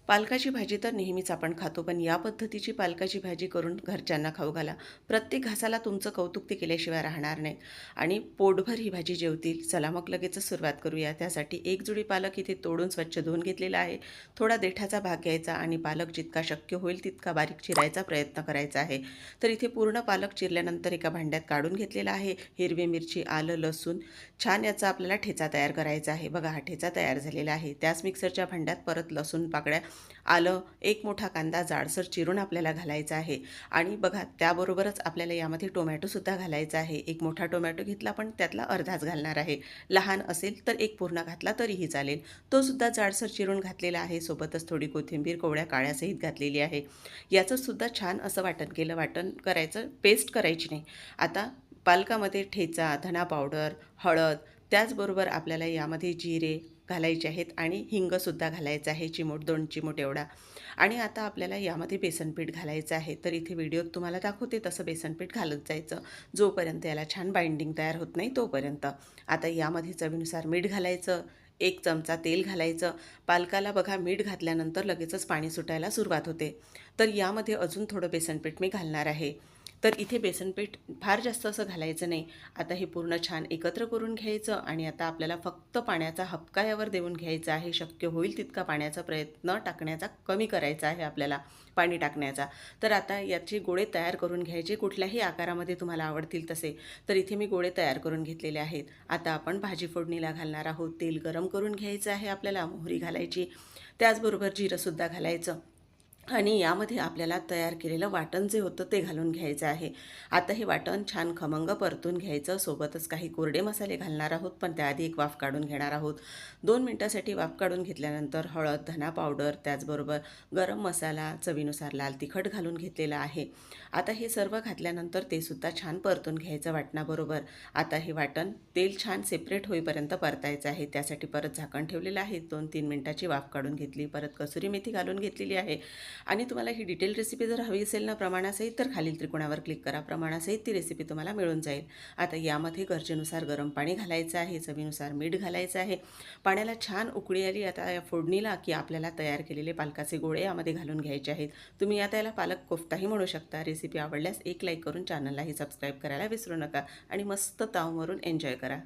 पालकाची भाजी तर नेहमीच आपण खातो, पण या पद्धतीची पालकाची भाजी करून घरच्यांना खाऊ घाला. प्रत्येक घासाला तुमचं कौतुक ते केल्याशिवाय राहणार नाही आणि पोटभर ही भाजी जेवतील. चला मग लगेचच सुरुवात करूया. त्यासाठी एक जुडी पालक इथे तोडून स्वच्छ धुवून घेतलेला आहे. थोडा देठाचा भाग घ्यायचा आणि पालक जितका शक्य होईल तितका बारीक चिरायचा प्रयत्न करायचा आहे. तर इथे पूर्ण पालक चिरल्यानंतर एका भांड्यात काढून घेतलेला आहे. हिरवी मिरची, आलं, लसूण छान याचा आपल्याला ठेचा तयार करायचा आहे. बघा हा ठेचा तयार झालेला आहे. त्याच मिक्सरच्या भांड्यात परत लसूण पाकळ्या, आलं, एक मोठा कांदा जाडसर चिरून आपल्याला घालायचा आहे आणि बघा त्याबरोबरच आपल्याला यामध्ये टोमॅटोसुद्धा घालायचा आहे. एक मोठा टोमॅटो घेतला पण त्यातला अर्धाच घालणार आहे. लहान असेल तर एक पूर्ण घातला तरीही चालेल. तो सुद्धा जाडसर चिरून घातलेला आहे. सोबतच थोडी कोथिंबीर कोवळ्या काळ्यासहित घातलेली आहे. याचं सुद्धा छान असं वाटण केलं. वाटण करायचं, पेस्ट करायची नाही. आता पालकामध्ये ठेचा, धना पावडर, हळद, त्याचबरोबर आपल्याला यामध्ये जिरे घालायचे आहेत आणि हिंगसुद्धा घालायचं आहे, चिमूट 2 चिमूट एवढा. आणि आता आपल्याला यामध्ये बेसनपीठ घालायचं आहे. तर इथे व्हिडिओत तुम्हाला दाखवते तसं बेसनपीठ घालत जायचं, जोपर्यंत याला छान बाइंडिंग तयार होत नाही तोपर्यंत. आता यामध्ये चवीनुसार मीठ घालायचं, 1 चमचा तेल घालायचं. पालकाला बघा मीठ घातल्यानंतर लगेचच पाणी सुटायला सुरुवात होते. तर यामध्ये अजून थोडं बेसनपीठ मी घालणार आहे. तर इथे बेसनपीठ फार जास्त असं घालायचं नाही. आता हे पूर्ण छान एकत्र करून घ्यायचं आणि आता आपल्याला फक्त पाण्याचा हबका यावर देऊन घ्यायचा आहे. शक्य होईल तितका पाण्याचा प्रयत्न टाकण्याचा कमी करायचा आहे आपल्याला, पाणी टाकण्याचा. तर आता याचे गोळे तयार करून घ्यायचे, कुठल्याही आकारामध्ये तुम्हाला आवडतील तसे. तर इथे मी गोळे तयार करून घेतलेले आहेत. आता आपण भाजी फोडणीला घालणार आहोत. तेल गरम करून घ्यायचं आहे आपल्याला, मोहरी घालायची, त्याचबरोबर जिरंसुद्धा घालायचं आणि यामध्ये आपल्याला तयार केलेलं वाटण जे होतं ते घालून घ्यायचं आहे. आता हे वाटण छान खमंग परतून घ्यायचं. सोबतच काही कोरडे मसाले घालणार आहोत, पण त्याआधी एक वाफ काढून घेणार आहोत. 2 मिनिटासाठी वाफ काढून घेतल्यानंतर हळद, धना पावडर, त्याचबरोबर गरम मसाला, चवीनुसार लाल तिखट घालून घेतलेलं आहे. आता हे सर्व घातल्यानंतर ते सुद्धा छान परतून घ्यायचं वाटणाबरोबर. आता हे वाटण तेल छान सेपरेट होईपर्यंत परतायचं आहे. त्यासाठी परत झाकण ठेवलेलं आहे. 2-3 मिनिटाची वाफ काढून घेतली. परत कसुरी मेथी घालून घेतलेली आहे. आणि तुम्हाला ही डिटेल रेसिपी जर हवी असेल ना प्रमाणासहित, तर खालील त्रिकोणावर क्लिक करा. प्रमाणासहित ती रेसिपी तुम्हाला मिळून जाईल. आता यामध्ये गरजेनुसार गरम पाणी घालायचं आहे, चवीनुसार मीठ घालायचं आहे. पाण्याला छान उकळी आली आता या फोडणीला, की आपल्याला तयार केलेले पालकाचे गोळे यामध्ये घालून घ्यायचे आहेत. तुम्ही आता याला पालक कोफ्ताही म्हणू शकता. रेसिपी आवडल्यास एक लाईक करून चॅनललाही सबस्क्राईब करायला विसरू नका आणि मस्त ताव मारून एन्जॉय करा.